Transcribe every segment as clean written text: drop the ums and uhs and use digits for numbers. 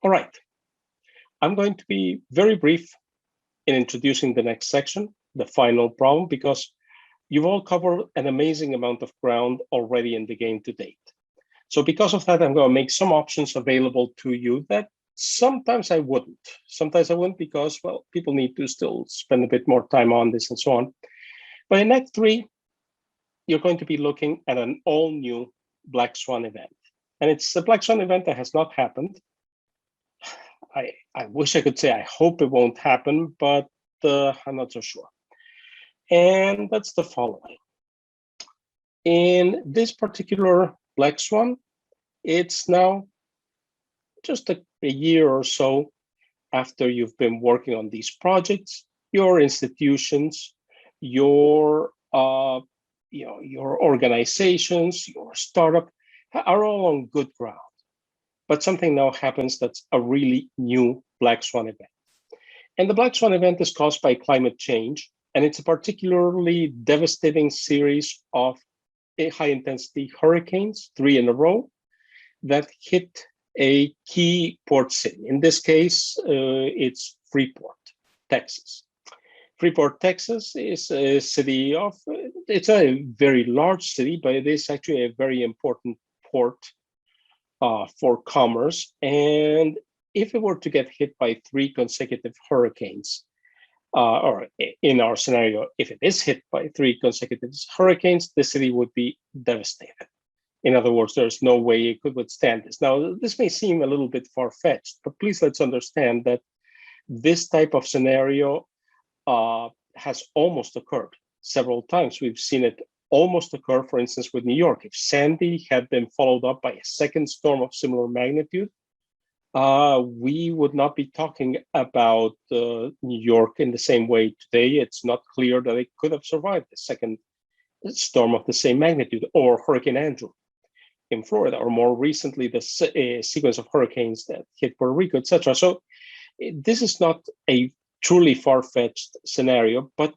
All right, I'm going to be very brief in introducing the next section, the final problem, because you've all covered an amazing amount of ground already in the game to date. So because of that, I'm going to make some options available to you that sometimes I wouldn't. Sometimes I wouldn't because, well, people need to still spend a bit more time on this and so on. But in Act 3, you're going to be looking at an all-new Black Swan event. And it's a Black Swan event that has not happened. I wish I could say I hope it won't happen, but I'm not so sure. And that's the following. In this particular Black Swan, it's now just a year or so after you've been working on these projects. Your institutions, your organizations, your startup are all on good ground. But something now happens that's a really new Black Swan event. And the Black Swan event is caused by climate change, and it's a particularly devastating series of high-intensity hurricanes, 3 in a row, that hit a key port city. In this case, it's Freeport, Texas. Freeport, Texas is a city it's a very large city, but it is actually a very important port for commerce. And if it were to get hit by 3 consecutive hurricanes, or in our scenario, if it is hit by 3 consecutive hurricanes, the city would be devastated. In other words, there's no way it could withstand this. Now, this may seem a little bit far-fetched, but please let's understand that this type of scenario has almost occurred several times. We've seen it almost occur, for instance, with New York. If Sandy had been followed up by a second storm of similar magnitude, we would not be talking about New York in the same way today. It's not clear that it could have survived the second storm of the same magnitude, or Hurricane Andrew in Florida, or more recently, the sequence of hurricanes that hit Puerto Rico, etc. So this is not a truly far-fetched scenario, but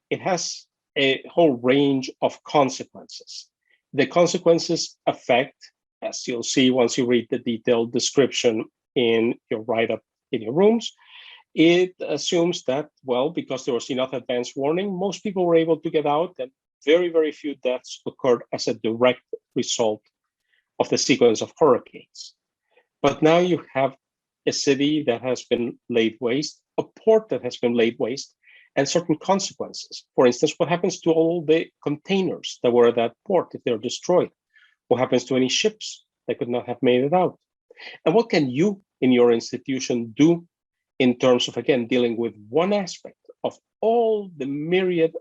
it has a whole range of consequences. The consequences affect, as you'll see once you read the detailed description in your write-up in your rooms, it assumes that, well, because there was enough advance warning, most people were able to get out, and very, very few deaths occurred as a direct result of the sequence of hurricanes. But now you have a city that has been laid waste, a port that has been laid waste, and certain consequences. For instance, what happens to all the containers that were at that port if they're destroyed? What happens to any ships that could not have made it out? And what can you in your institution do in terms of, again, dealing with one aspect of all the myriad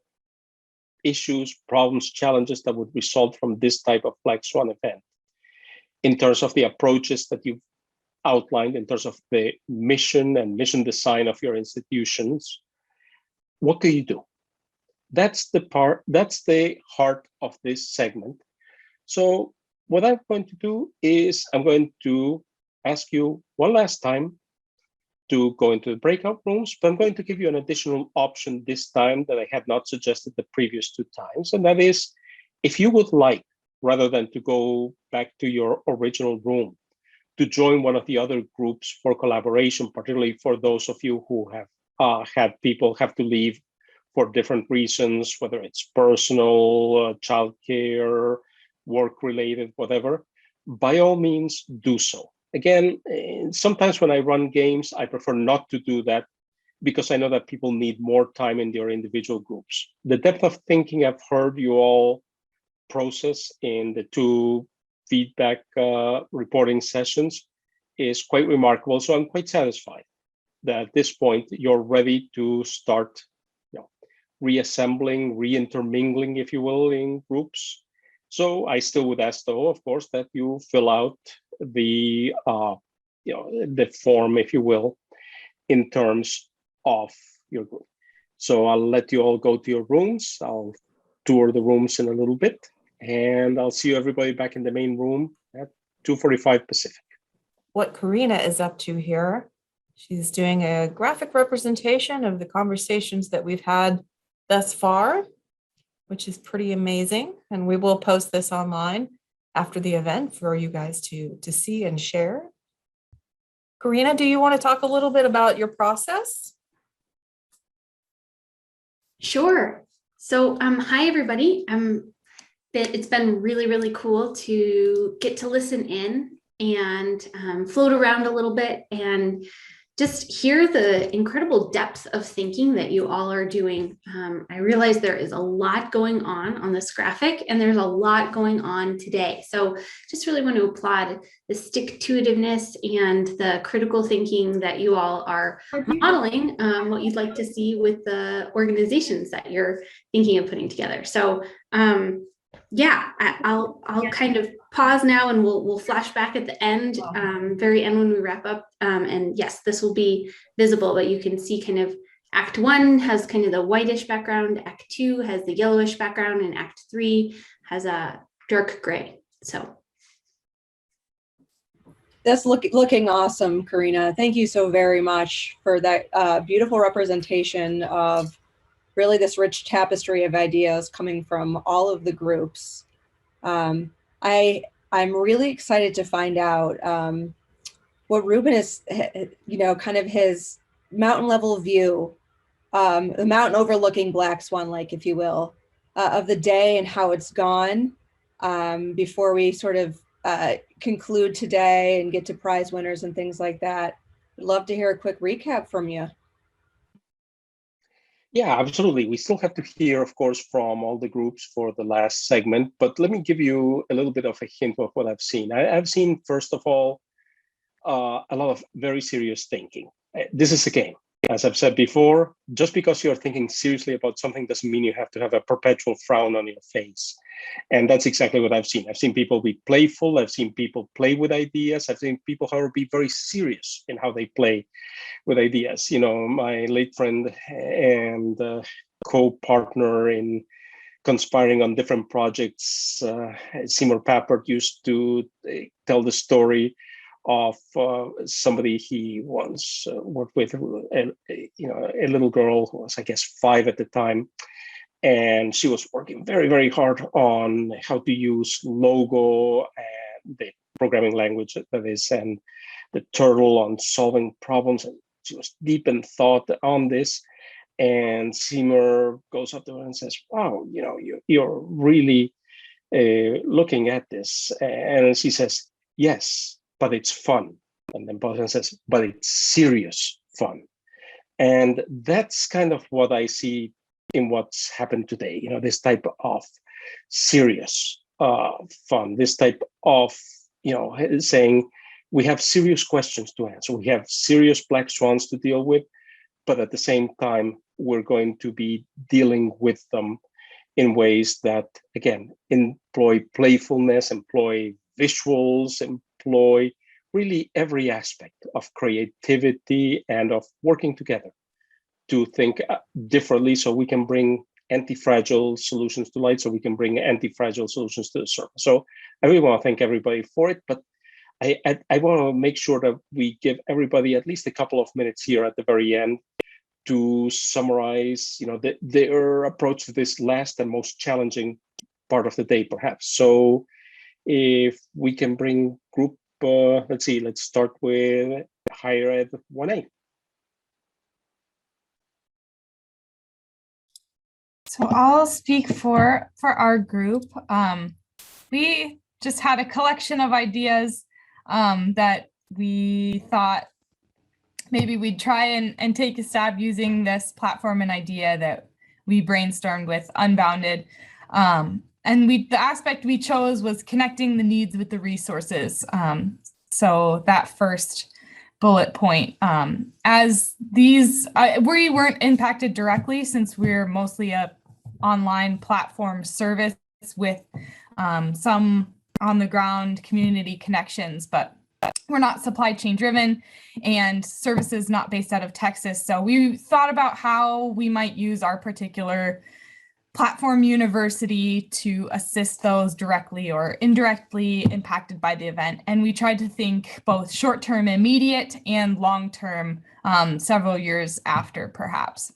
issues, problems, challenges that would result from this type of Black Swan event? In terms of the approaches that you've outlined, in terms of the mission and mission design of your institutions, what do you do? That's the heart of this segment. So what I'm going to do is I'm going to ask you one last time to go into the breakout rooms, but I'm going to give you an additional option this time that I had not suggested the previous 2 times. And that is, if you would like, rather than to go back to your original room, to join one of the other groups for collaboration, particularly for those of you who have had people have to leave for different reasons, whether it's personal, childcare, work-related, whatever, by all means, do so. Again, sometimes when I run games, I prefer not to do that because I know that people need more time in their individual groups. The depth of thinking I've heard you all process in the 2 feedback reporting sessions is quite remarkable. So I'm quite satisfied that at this point you're ready to start reassembling, re-intermingling, if you will, in groups. So I still would ask, though, of course, that you fill out the the form, if you will, in terms of your group. So I'll let you all go to your rooms. I'll tour the rooms in a little bit, and I'll see you everybody back in the main room at 2:45 Pacific. What Karina is up to here, she's doing a graphic representation of the conversations that we've had thus far, which is pretty amazing. And we will post this online after the event for you guys to see and share. Karina, do you want to talk a little bit about your process? Sure. So, hi everybody. It's been really, really cool to get to listen in and float around a little bit and just hear the incredible depth of thinking that you all are doing. I realize there is a lot going on this graphic, and there's a lot going on today. So just really want to applaud the stick-to-itiveness and the critical thinking that you all are modeling, what you'd like to see with the organizations that you're thinking of putting together. So yeah, I'll kind of pause now, and we'll flash back at the end, very end when we wrap up. And yes, this will be visible, but you can see kind of Act 1 has kind of the whitish background, Act 2 has the yellowish background, and Act 3 has a dark gray. So that's looking awesome, Karina. Thank you so very much for that beautiful representation of really this rich tapestry of ideas coming from all of the groups. I'm really excited to find out what Ruben is, kind of his mountain level view, the mountain overlooking Black Swan Lake, if you will, of the day and how it's gone before we sort of conclude today and get to prize winners and things like that. I'd love to hear a quick recap from you. Yeah, absolutely. We still have to hear, of course, from all the groups for the last segment, but let me give you a little bit of a hint of what I've seen. I've seen, first of all, a lot of very serious thinking. This is a game. As I've said before, just because you're thinking seriously about something doesn't mean you have to have a perpetual frown on your face. And that's exactly what I've seen. I've seen people be playful. I've seen people play with ideas. I've seen people, however, be very serious in how they play with ideas. You know, my late friend and co-partner in conspiring on different projects, Seymour Papert, used to tell the story of somebody he once worked with, a little girl who was, I guess, 5 at the time. And she was working very, very hard on how to use Logo and the programming language that is, and the turtle on solving problems. And she was deep in thought on this. And Seymour goes up to her and says, wow, you're really looking at this. And she says, yes, but it's fun. And then Boston says, but it's serious fun. And that's kind of what I see in what's happened today. This type of serious fun, this type of, saying we have serious questions to answer. We have serious black swans to deal with, but at the same time, we're going to be dealing with them in ways that, again, employ playfulness, employ visuals, employ really every aspect of creativity and of working together to think differently, so we can bring anti-fragile solutions to light, so we can bring anti-fragile solutions to the surface. So I really want to thank everybody for it, but I want to make sure that we give everybody at least a couple of minutes here at the very end to summarize, their approach to this last and most challenging part of the day, perhaps. So if we can bring group, let's start with Higher Ed 1A. So I'll speak for our group. We just had a collection of ideas that we thought maybe we'd try and take a stab using this platform and idea that we brainstormed with Unbounded. And the aspect we chose was connecting the needs with the resources. So that first bullet point, as these, we weren't impacted directly since we're mostly a online platform service with some on the ground community connections, but we're not supply chain driven and services not based out of Texas. So we thought about how we might use our particular platform university to assist those directly or indirectly impacted by the event. And we tried to think both short-term, immediate, and long-term, several years after, perhaps.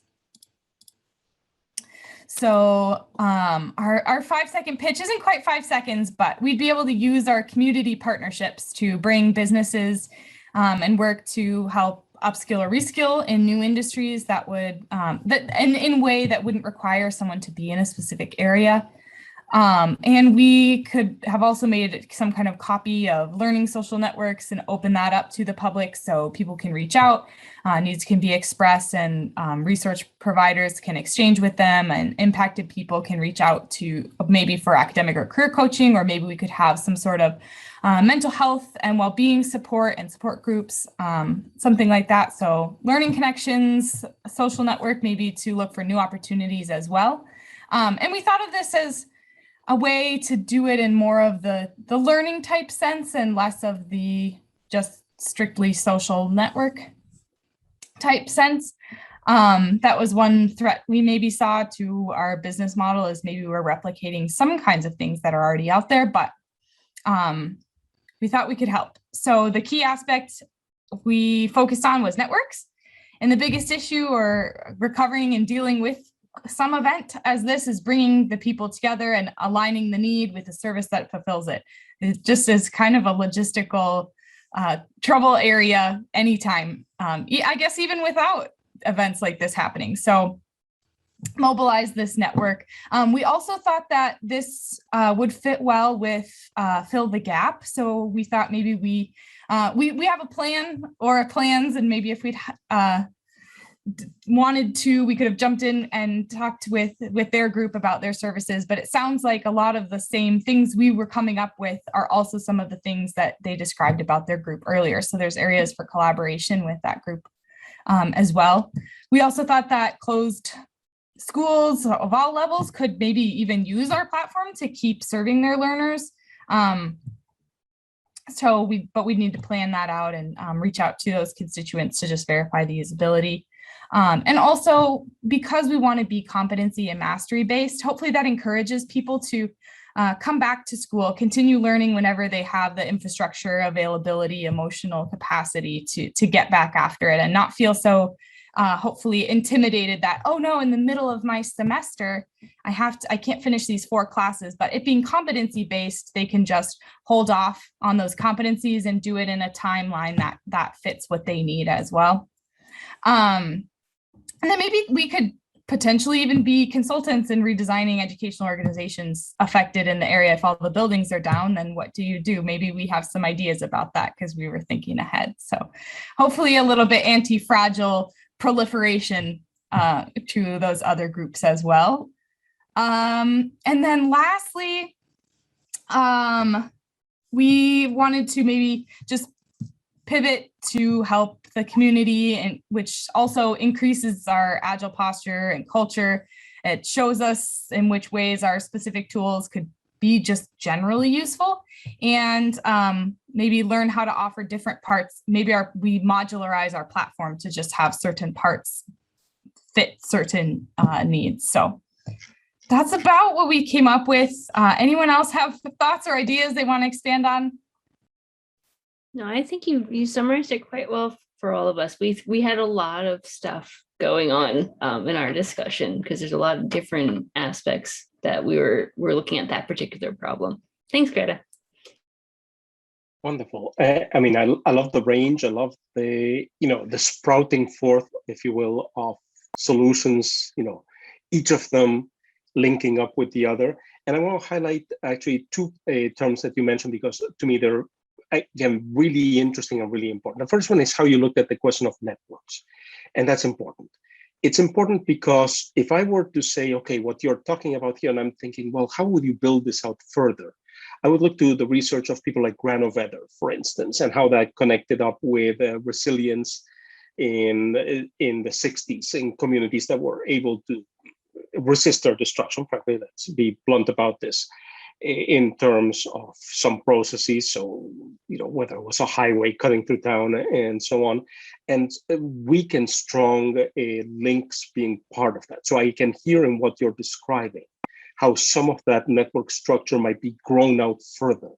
So our 5-second pitch isn't quite 5 seconds, but we'd be able to use our community partnerships to bring businesses and work to help upskill or reskill in new industries that would, and in a way that wouldn't require someone to be in a specific area. And we could have also made some kind of copy of learning social networks and open that up to the public so people can reach out, needs can be expressed, and research providers can exchange with them, and impacted people can reach out to maybe for academic or career coaching, or maybe we could have some sort of mental health and well-being support and support groups, something like that. So learning connections, a social network, maybe to look for new opportunities as well. And we thought of this as a way to do it in more of the learning type sense and less of the just strictly social network type sense. That was one threat we maybe saw to our business model, is maybe we're replicating some kinds of things that are already out there, but we thought we could help. So the key aspect we focused on was networks. And the biggest issue or recovering and dealing with some event as this is bringing the people together and aligning the need with a service that fulfills it. It just is kind of a logistical trouble area anytime, I guess even without events like this happening. So mobilize this network. We also thought that this would fit well with Fill the Gap. So we thought maybe we have a plan or plans, and maybe if we'd wanted to, we could have jumped in and talked with their group about their services, but it sounds like a lot of the same things we were coming up with are also some of the things that they described about their group earlier. So there's areas for collaboration with that group as well. We also thought that closed schools of all levels could maybe even use our platform to keep serving their learners. But we need to plan that out and reach out to those constituents to just verify the usability. And also, because we want to be competency and mastery based, hopefully that encourages people to come back to school, continue learning whenever they have the infrastructure, availability, emotional capacity to get back after it, and not feel so hopefully intimidated that, oh no, in the middle of my semester, I can't finish these 4 classes. But it being competency based, they can just hold off on those competencies and do it in a timeline that fits what they need as well. And then maybe we could potentially even be consultants in redesigning educational organizations affected in the area. If all the buildings are down, then what do you do? Maybe we have some ideas about that because we were thinking ahead. So hopefully a little bit anti-fragile proliferation to those other groups as well. And then lastly, we wanted to maybe just pivot to help the community, and which also increases our agile posture and culture. It shows us in which ways our specific tools could be just generally useful, and maybe learn how to offer different parts. Maybe we modularize our platform to just have certain parts fit certain needs. So that's about what we came up with. Anyone else have thoughts or ideas they want to expand on? No, I think you summarized it quite well for all of us. We had a lot of stuff going on in our discussion, because there's a lot of different aspects that we're looking at that particular problem. Thanks, Greta. Wonderful. I mean, I love the range. I love the sprouting forth, if you will, of solutions, each of them linking up with the other. And I want to highlight actually 2 terms that you mentioned, because to me, they're, again, really interesting and really important. The first one is how you looked at the question of networks. And that's important. It's important because if I were to say, okay, what you're talking about here, and I'm thinking, well, how would you build this out further? I would look to the research of people like Granovetter, for instance, and how that connected up with resilience in the 60s in communities that were able to resist their destruction. Frankly, let's be blunt about this, in terms of some processes. So, whether it was a highway cutting through town and so on, and weak and strong links being part of that. So I can hear in what you're describing how some of that network structure might be grown out further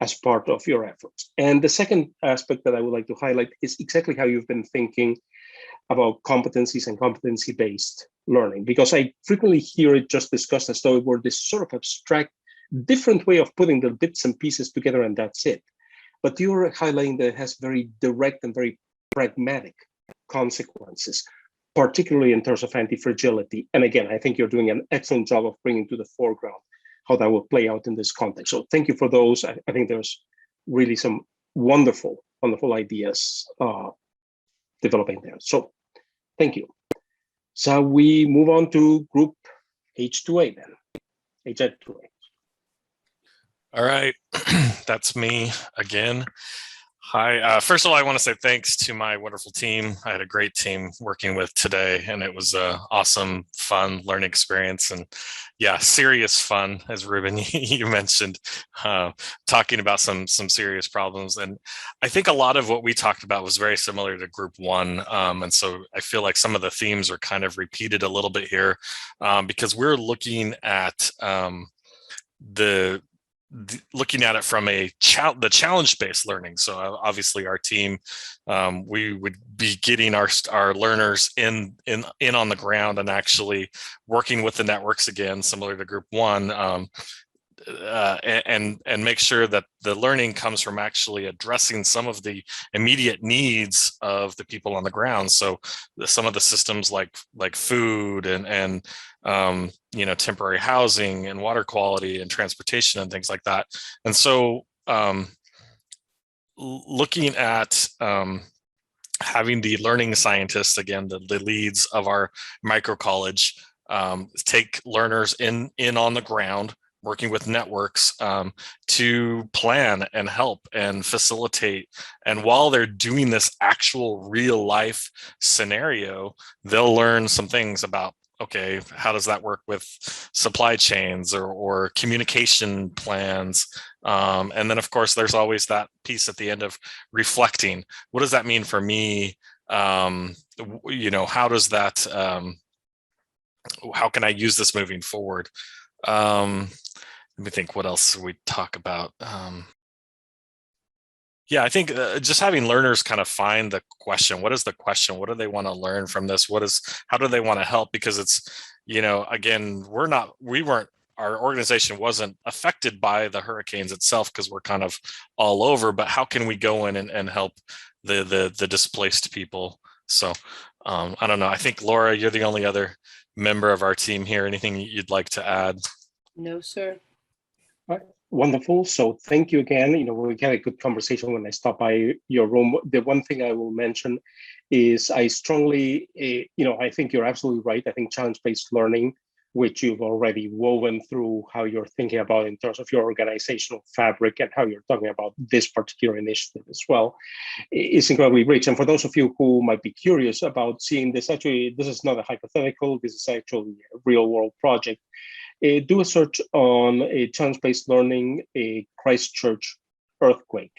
as part of your efforts. And the second aspect that I would like to highlight is exactly how you've been thinking about competencies and competency-based learning, because I frequently hear it just discussed as though it were this sort of abstract, different way of putting the bits and pieces together, and that's it. but you're highlighting that it has very direct and very pragmatic consequences, particularly in terms of anti-fragility. And again, I think you're doing an excellent job of bringing to the foreground how that will play out in this context. So thank you for those. I think there's really some wonderful, wonderful ideas developing there. So thank you. So we move on to group H2A then, HZ2A. All right, that's me again. Hi, first of all, I want to say thanks to my wonderful team. I had a great team working with today, and it was a awesome, fun learning experience. And yeah, serious fun, as Ruben, you mentioned, talking about some serious problems. And I think a lot of what we talked about was very similar to group one. And so I feel like some of the themes are kind of repeated a little bit here because we're looking at looking at it from the challenge-based learning. So obviously our team, we would be getting our learners in on the ground and actually working with the networks again, similar to group one, and make sure that the learning comes from actually addressing some of the immediate needs of the people on the ground. So some of the systems like food and temporary housing and water quality and transportation and things like that. And so looking at having the learning scientists, again, the leads of our micro college, take learners in on the ground, working with networks to plan and help and facilitate. And while they're doing this actual real life scenario, they'll learn some things about, okay, how does that work with supply chains or communication plans? And then of course, there's always that piece at the end of reflecting. What does that mean for me? How does that, how can I use this moving forward? Let me think what else we talk about. Yeah, I think just having learners kind of find the question. What is the question? What do they want to learn from this? How do they want to help? Because it's, again, our organization wasn't affected by the hurricanes itself because we're kind of all over, but how can we go in and help the displaced people? So I don't know. I think Laura, you're the only other member of our team here. Anything you'd like to add? No, sir. Wonderful. So thank you again. We had a good conversation when I stopped by your room. The one thing I will mention is I strongly, I think you're absolutely right. I think challenge-based learning, which you've already woven through how you're thinking about in terms of your organizational fabric and how you're talking about this particular initiative as well, is incredibly rich. And for those of you who might be curious about seeing this, actually, this is not a hypothetical. This is actually a real-world project. Do a search on a challenge-based learning, a Christchurch earthquake,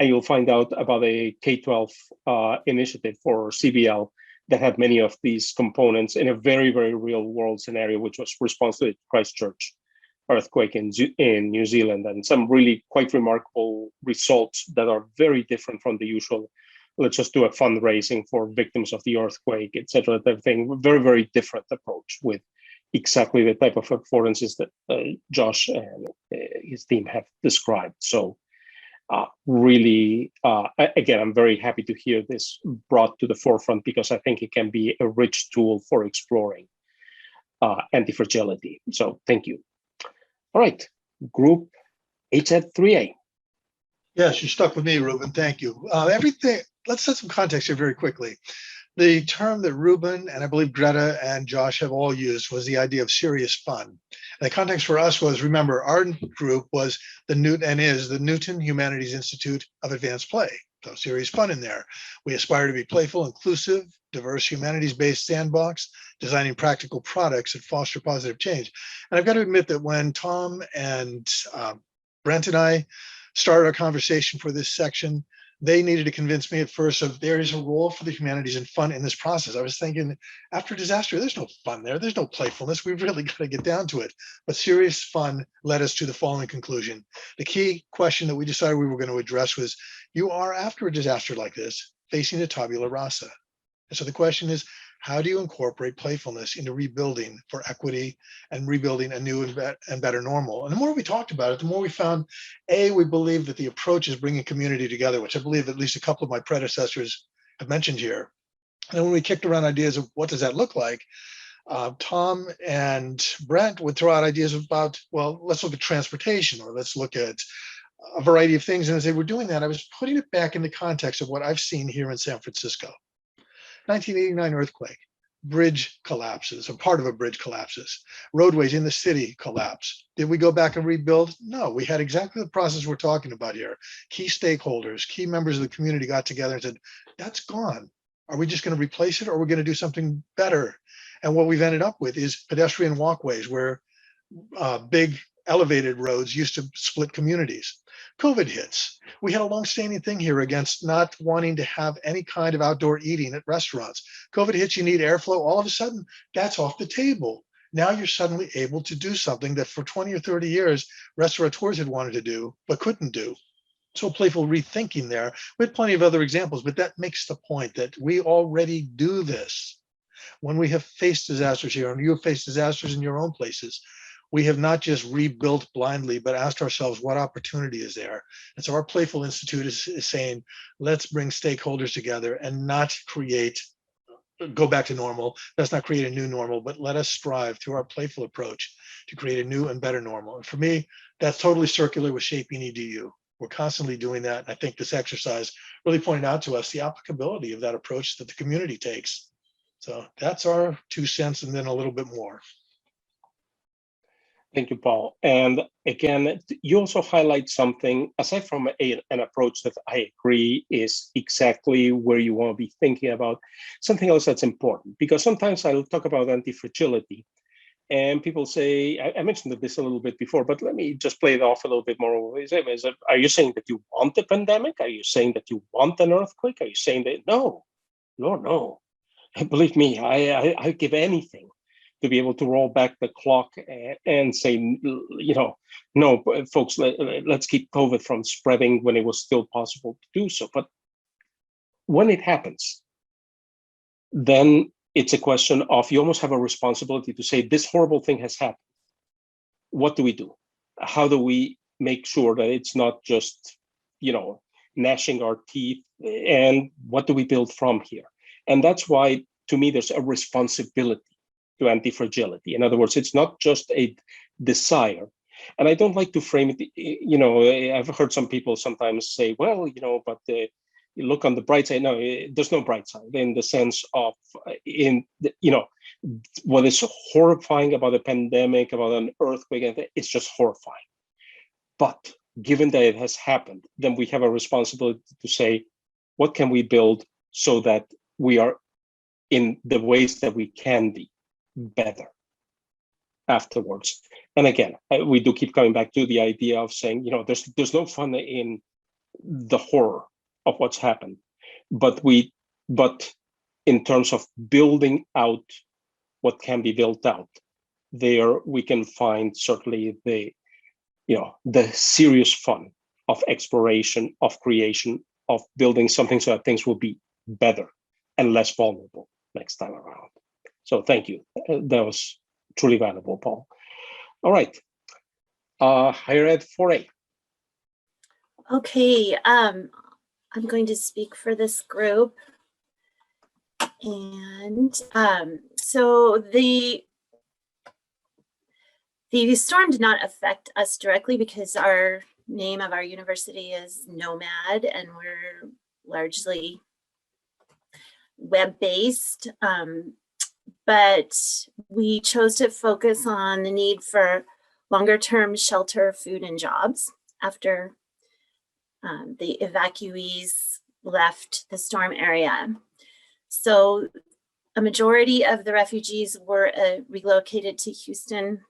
and you'll find out about a K-12 initiative for CBL that had many of these components in a very, very real-world scenario, which was response to the Christchurch earthquake in New Zealand, and some really quite remarkable results that are very different from the usual, let's just do a fundraising for victims of the earthquake, et cetera, type of thing. Very, very different approach with exactly the type of affordances that Josh and his team have described. So really, again, I'm very happy to hear this brought to the forefront because I think it can be a rich tool for exploring anti-fragility. So thank you. All right, group HZ3A. Yes, you're stuck with me, Ruben. Thank you. Let's set some context here very quickly. The term that Ruben and I believe Greta and Josh have all used was the idea of serious fun. And the context for us was, remember, our group was the Newton Humanities Institute of Advanced Play. So serious fun in there. We aspire to be playful, inclusive, diverse, humanities-based sandbox, designing practical products that foster positive change. And I've got to admit that when Tom and Brent and I started our conversation for this section, they needed to convince me at first of there is a role for the humanities and fun in this process. I was thinking, after disaster, there's no fun there. There's no playfulness. We've really got to get down to it. But serious fun led us to the following conclusion. The key question that we decided we were going to address was, you are, after a disaster like this, facing a tabula rasa. And so the question is, How do you incorporate playfulness into rebuilding for equity and rebuilding a new and better normal? And the more we talked about it, the more we found, we believe that the approach is bringing community together, which I believe at least a couple of my predecessors have mentioned here. And then when we kicked around ideas of what does that look like, Tom and Brent would throw out ideas about, well, let's look at transportation, or let's look at a variety of things. And as they were doing that, I was putting it back in the context of what I've seen here in San Francisco. 1989 earthquake, bridge collapses, or part of a bridge collapses. Roadways in the city collapse. Did we go back and rebuild? No, we had exactly the process we're talking about here. Key stakeholders, key members of the community got together and said, that's gone. Are we just going to replace it, or are we going to do something better? And what we've ended up with is pedestrian walkways where big elevated roads used to split communities. COVID hits. We had a longstanding thing here against not wanting to have any kind of outdoor eating at restaurants. COVID hits, you need airflow. All of a sudden, that's off the table. Now you're suddenly able to do something that for 20 or 30 years, restaurateurs had wanted to do, but couldn't do. So playful rethinking there. We had plenty of other examples, but that makes the point that we already do this. When we have faced disasters here, and you have faced disasters in your own places, we have not just rebuilt blindly, but asked ourselves what opportunity is there. And so our Playful Institute is saying, let's bring stakeholders together and not go back to normal. Let's not create a new normal, but let us strive through our playful approach to create a new and better normal. And for me, that's totally circular with ShapingEDU. We're constantly doing that. And I think this exercise really pointed out to us the applicability of that approach that the community takes. So that's our 2 cents and then a little bit more. Thank you, Paul. And again, you also highlight something, aside from an approach that I agree is exactly where you want to be thinking about, something else that's important. Because sometimes I'll talk about anti-fragility, and people say, I mentioned this a little bit before, but let me just play it off a little bit more. Are you saying that you want a pandemic? Are you saying that you want an earthquake? Are you saying that, no, no. Believe me, I give anything to be able to roll back the clock and say, no, folks, let's keep COVID from spreading when it was still possible to do so. But when it happens, then it's a question of, you almost have a responsibility to say, this horrible thing has happened. What do we do? How do we make sure that it's not just, gnashing our teeth? And what do we build from here? And that's why, to me, there's a responsibility to anti-fragility. In other words, it's not just a desire. And I don't like to frame it, I've heard some people sometimes say, well, but you look on the bright side. No, there's no bright side, in the sense of, what is horrifying about a pandemic, about an earthquake, it's just horrifying. But given that it has happened, then we have a responsibility to say, what can we build so that we are in the ways that we can be better afterwards? And again, we do keep coming back to the idea of saying, there's no fun in the horror of what's happened, but in terms of building out what can be built out, there we can find certainly the serious fun of exploration, of creation, of building something so that things will be better and less vulnerable next time around. So thank you. That was truly valuable, Paul. All right. Higher Ed 4A. Okay, I'm going to speak for this group. And so the storm did not affect us directly because our name of our university is Nomad, and we're largely web-based. But we chose to focus on the need for longer-term shelter, food, and jobs after the evacuees left the storm area. So a majority of the refugees were relocated to Houston.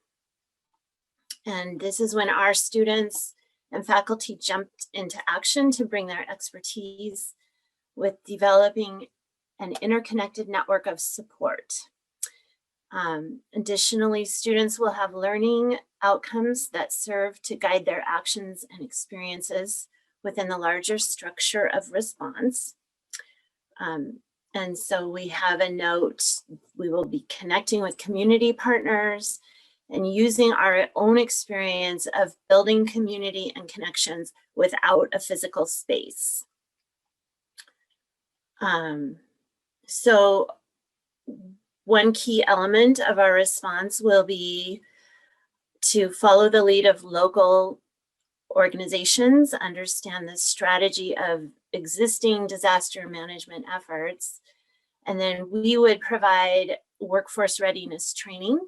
And this is when our students and faculty jumped into action to bring their expertise with developing an interconnected network of support. Additionally, students will have learning outcomes that serve to guide their actions and experiences within the larger structure of response. And so we have a note, we will be connecting with community partners and using our own experience of building community and connections without a physical space. So one key element of our response will be to follow the lead of local organizations, understand the strategy of existing disaster management efforts, and then we would provide workforce readiness training.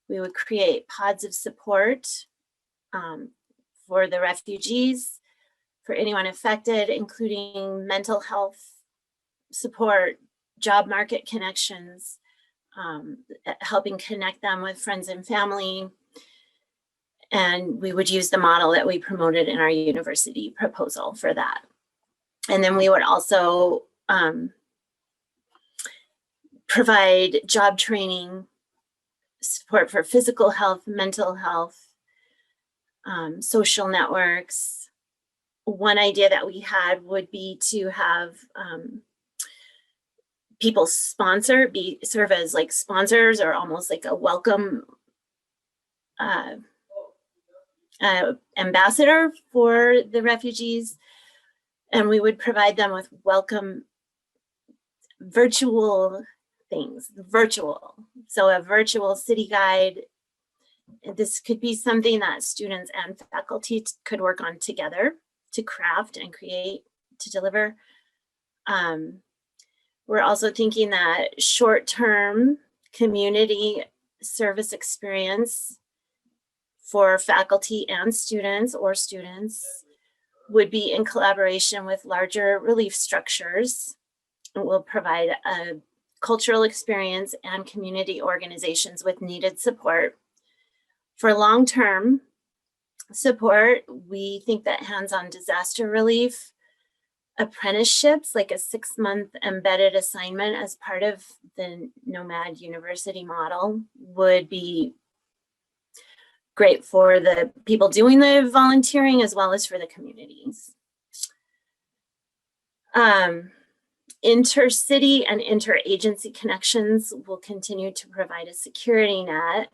We would create pods of support for the refugees, for anyone affected, including mental health support, job market connections, helping connect them with friends and family. And we would use the model that we promoted in our university proposal for that. And then we would also provide job training, support for physical health, mental health, social networks. One idea that we had would be to have people serve as like sponsors or almost like a welcome ambassador for the refugees. And we would provide them with welcome virtual things, So a virtual city guide. This could be something that students and faculty could work on together to craft and create, to deliver. We're also thinking that short-term community service experience for faculty and students would be in collaboration with larger relief structures. It will provide a cultural experience and community organizations with needed support. For long-term support, we think that hands-on disaster relief, apprenticeships, like a 6-month embedded assignment as part of the Nomad University model, would be great for the people doing the volunteering as well as for the communities. Intercity and interagency connections will continue to provide a security net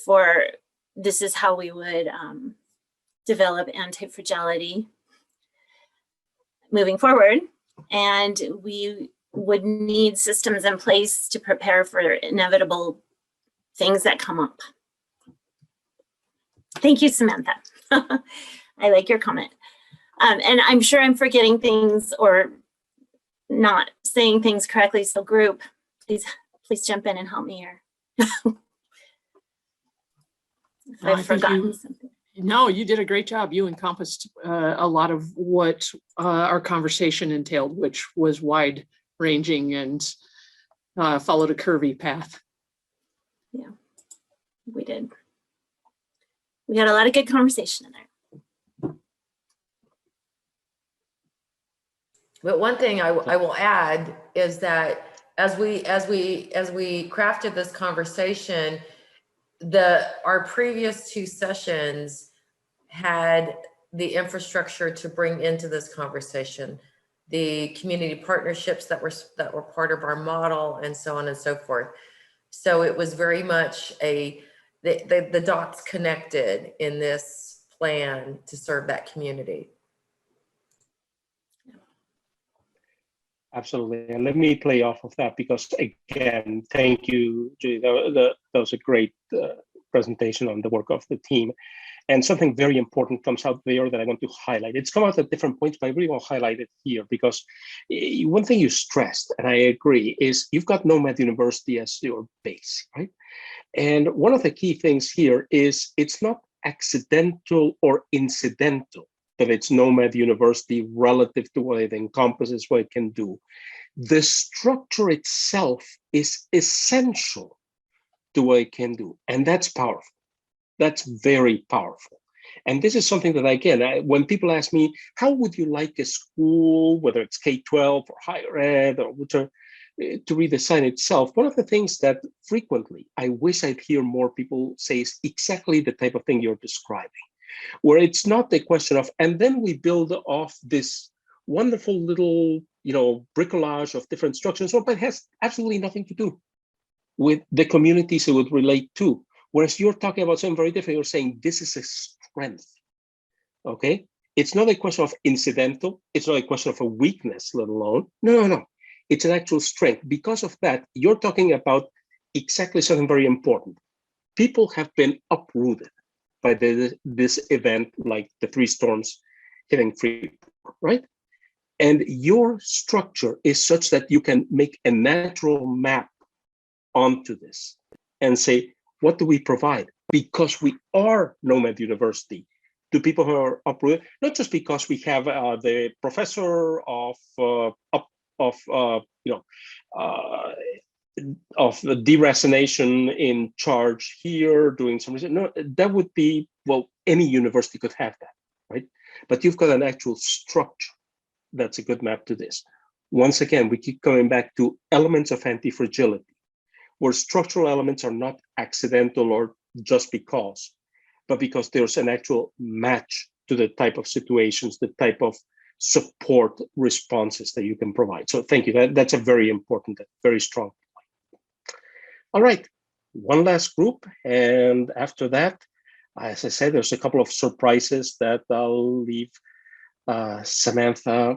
for, this is how we would develop anti-fragility moving forward. And we would need systems in place to prepare for inevitable things that come up. Thank you, Samantha. I like your comment. And I'm sure I'm forgetting things or not saying things correctly. So group, please jump in and help me here. If I've forgotten something. No, you did a great job. You encompassed a lot of what our conversation entailed, which was wide ranging and followed a curvy path. Yeah, we did. We had a lot of good conversation in there. But one thing I will add is that as we crafted this conversation, our previous 2 sessions had the infrastructure to bring into this conversation, the community partnerships that were part of our model, and so on and so forth. So it was very much the dots connected in this plan to serve that community. Absolutely. And let me play off of that because, again, thank you, Julie. That was a great presentation on the work of the team. And something very important comes out there that I want to highlight. It's come out at different points, but I really want to highlight it here because one thing you stressed, and I agree, is you've got Nomad University as your base, right? And one of the key things here is it's not accidental or incidental that it's Nomad University relative to what it encompasses, what it can do. The structure itself is essential to what it can do. And that's powerful. That's very powerful. And this is something that, again, when people ask me, how would you like a school, whether it's K-12 or higher ed or whichever, to redesign itself, one of the things that frequently I wish I'd hear more people say is exactly the type of thing you're describing, where it's not a question of, and then we build off this wonderful little bricolage of different structures, but it has absolutely nothing to do with the communities it would relate to. Whereas you're talking about something very different. You're saying this is a strength, okay? It's not a question of incidental. It's not a question of a weakness, let alone. No. It's an actual strength. Because of that, you're talking about exactly something very important. People have been uprooted by this event, like the 3 storms hitting Freeport, right? And your structure is such that you can make a natural map onto this and say, what do we provide? Because we are Nomad University to people who are uprooted, not just because we have the professor of the deracination in charge here doing some research. No, that would be, well, any university could have that, right? But you've got an actual structure that's a good map to this. Once again, we keep coming back to elements of anti-fragility, where structural elements are not accidental or just because, but because there's an actual match to the type of situations, the type of support responses that you can provide. So thank you. That's a very important, very strong point. All right, one last group. And after that, as I said, there's a couple of surprises that I'll leave Samantha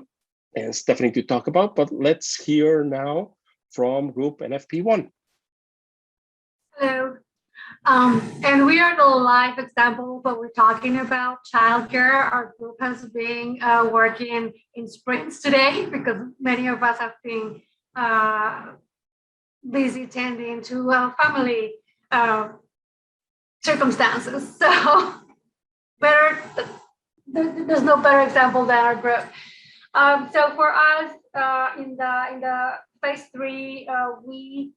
and Stephanie to talk about, but let's hear now from group NFP1. Hello. And we are the live example of what we're talking about, childcare. Our group has been working in sprints today because many of us have been busy tending to family circumstances. So there's no better example than our group. So for us, in the phase 3, we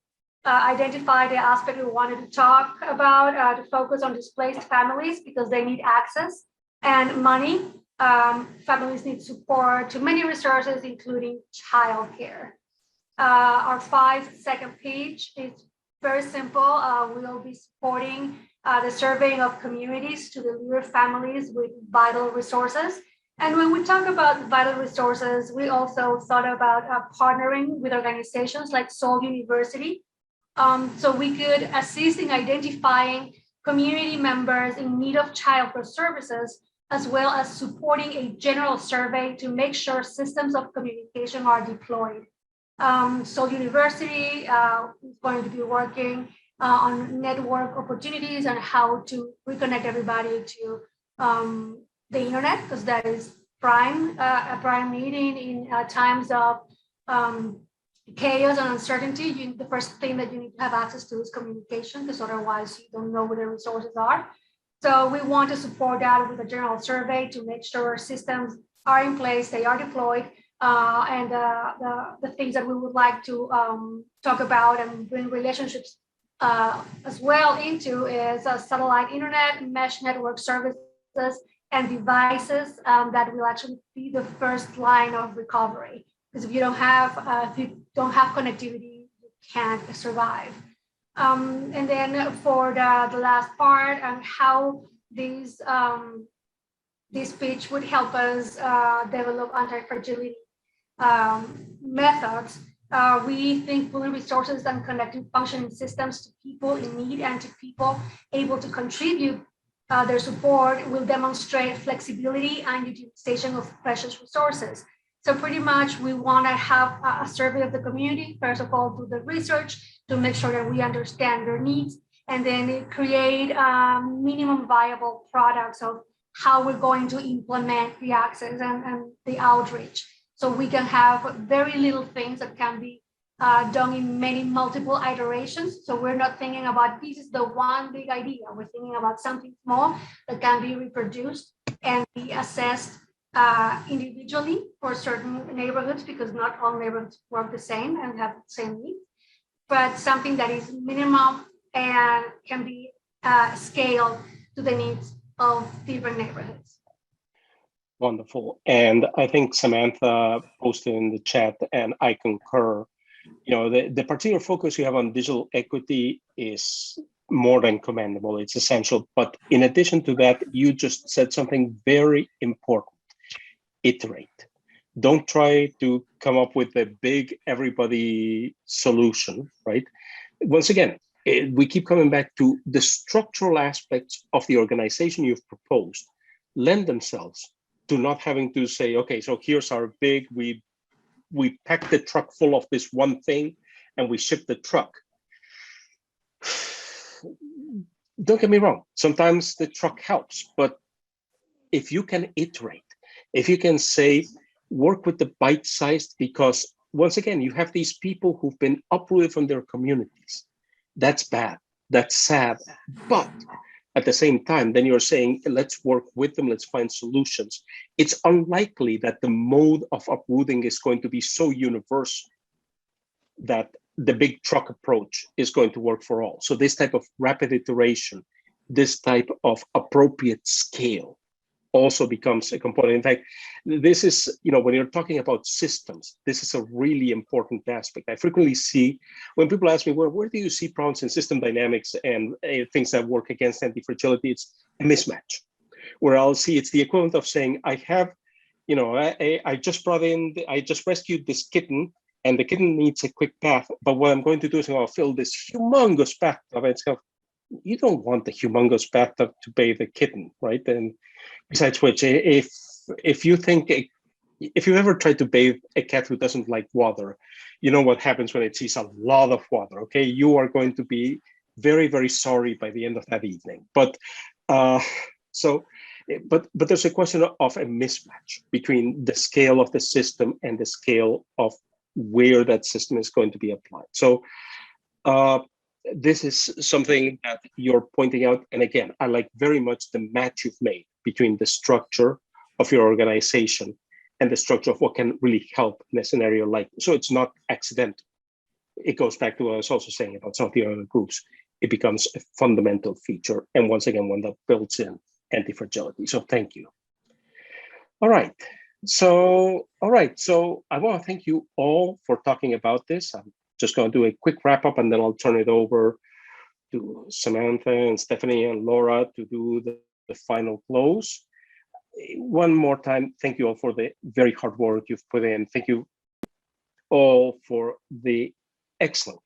identify the aspect we wanted to talk about, to focus on displaced families because they need access and money. Families need support to many resources, including childcare. Our 5-second page is very simple. We'll be supporting the surveying of communities to deliver families with vital resources. And when we talk about vital resources, we also thought about partnering with organizations like Seoul University. So we could assist in identifying community members in need of childcare services, as well as supporting a general survey to make sure systems of communication are deployed. Seoul University is going to be working on network opportunities and how to reconnect everybody to the internet, because that is a prime needing in times of chaos and uncertainty. The first thing that you need to have access to is communication, because otherwise you don't know where the resources are. So we want to support that with a general survey to make sure systems are in place, they are deployed, and the things that we would like to talk about and bring relationships as well into is satellite internet, mesh network services, and devices that will actually be the first line of recovery. Because if you don't have connectivity, you can't survive. And then for the last part and how this pitch would help us develop anti-fragility methods. We think pooling resources and connecting functioning systems to people in need and to people able to contribute their support will demonstrate flexibility and utilization of precious resources. So pretty much we want to have a survey of the community, first of all, do the research to make sure that we understand their needs, and then create minimum viable products of how we're going to implement the access and the outreach. So we can have very little things that can be done in multiple iterations. So we're not thinking about this is the one big idea. We're thinking about something small that can be reproduced and be assessed individually for certain neighborhoods, because not all neighborhoods work the same and have the same needs, but something that is minimum and can be scaled to the needs of different neighborhoods. Wonderful. And I think Samantha posted in the chat, and I concur, the particular focus you have on digital equity is more than commendable. It's essential. But in addition to that, you just said something very important. Iterate. Don't try to come up with a big everybody solution, right? Once again, we keep coming back to the structural aspects of the organization you've proposed lend themselves to not having to say, okay, so here's our big, we pack the truck full of this one thing and we ship the truck. Don't get me wrong, sometimes the truck helps, but if you can iterate, if you can say, work with the bite-sized, because once again, you have these people who've been uprooted from their communities. That's bad, that's sad, but at the same time, then you're saying, let's work with them, let's find solutions. It's unlikely that the mode of uprooting is going to be so universal that the big truck approach is going to work for all. So this type of rapid iteration, this type of appropriate scale also becomes a component. In fact, this is, when you're talking about systems, this is a really important aspect. I frequently see when people ask me, well, where do you see problems in system dynamics and things that work against anti-fragility? It's a mismatch, where I'll see it's the equivalent of saying, I have, I just rescued this kitten and the kitten needs a quick bath, but what I'm going to do is I'll fill this humongous bathtub. And you don't want the humongous bathtub to bathe the kitten, right? And besides which, if you think, if you've ever tried to bathe a cat who doesn't like water, you know what happens when it sees a lot of water, okay? You are going to be very, very sorry by the end of that evening. But there's a question of a mismatch between the scale of the system and the scale of where that system is going to be applied. So this is something that you're pointing out. And again, I like very much the match you've made between the structure of your organization and the structure of what can really help in a scenario like this. So it's not accidental. It goes back to what I was also saying about some of the other groups. It becomes a fundamental feature. And once again, one that builds in anti-fragility. So thank you. All right. So I want to thank you all for talking about this. I'm just going to do a quick wrap up and then I'll turn it over to Samantha and Stephanie and Laura to do the final close. One more time, thank you all for the very hard work you've put in. Thank you all for the excellent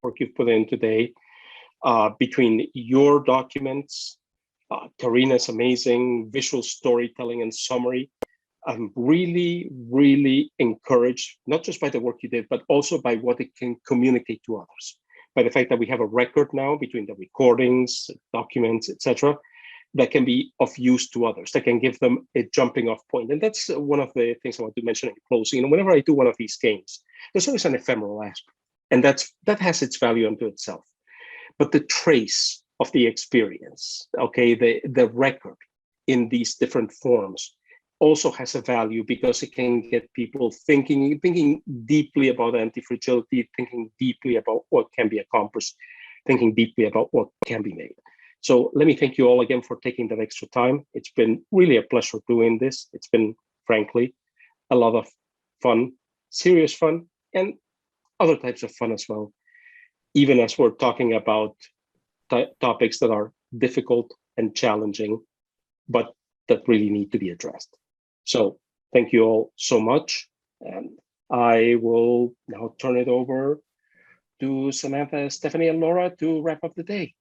work you've put in today. Between your documents, Karina's amazing visual storytelling and summary, I'm really, really encouraged, not just by the work you did, but also by what it can communicate to others. By the fact that we have a record now between the recordings, documents, etc., that can be of use to others, that can give them a jumping off point. And that's one of the things I want to mention in closing. And whenever I do one of these games, there's always an ephemeral aspect. And that has its value unto itself. But the trace of the experience, okay, the record in these different forms also has a value because it can get people thinking deeply about anti-fragility, thinking deeply about what can be accomplished, thinking deeply about what can be made. So let me thank you all again for taking that extra time. It's been really a pleasure doing this. It's been, frankly, a lot of fun, serious fun, and other types of fun as well, even as we're talking about topics that are difficult and challenging, but that really need to be addressed. So thank you all so much. And I will now turn it over to Samantha, Stephanie, and Laura to wrap up the day.